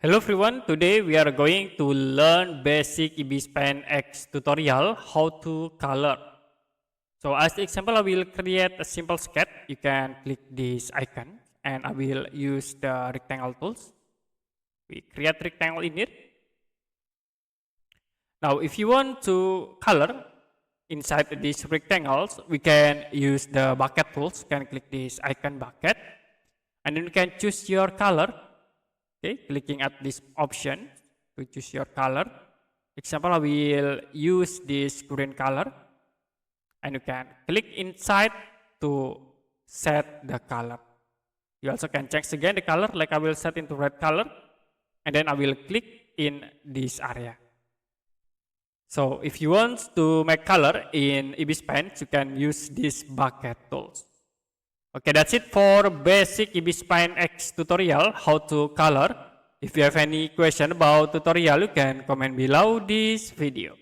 Hello everyone, today we are going to learn basic Ibis Paint X tutorial how to color. So as the example, I will create a simple sketch. You can click this icon and I will use the rectangle tools. We create rectangle in it. Now if you want to color inside these rectangles, we can use the bucket tools. You can click this icon bucket and then you can choose your color. Okay, clicking at this option to choose your color. Example, I will use this green color and you can click inside to set the color. You also can change again the color, like I will set into red color and then I will click in this area. So if you want to make color in Ibis Paint, you can use this bucket tools. Okay, that's it for basic Ibis Paint X tutorial, how to color. If you have any question about tutorial, you can comment below this video.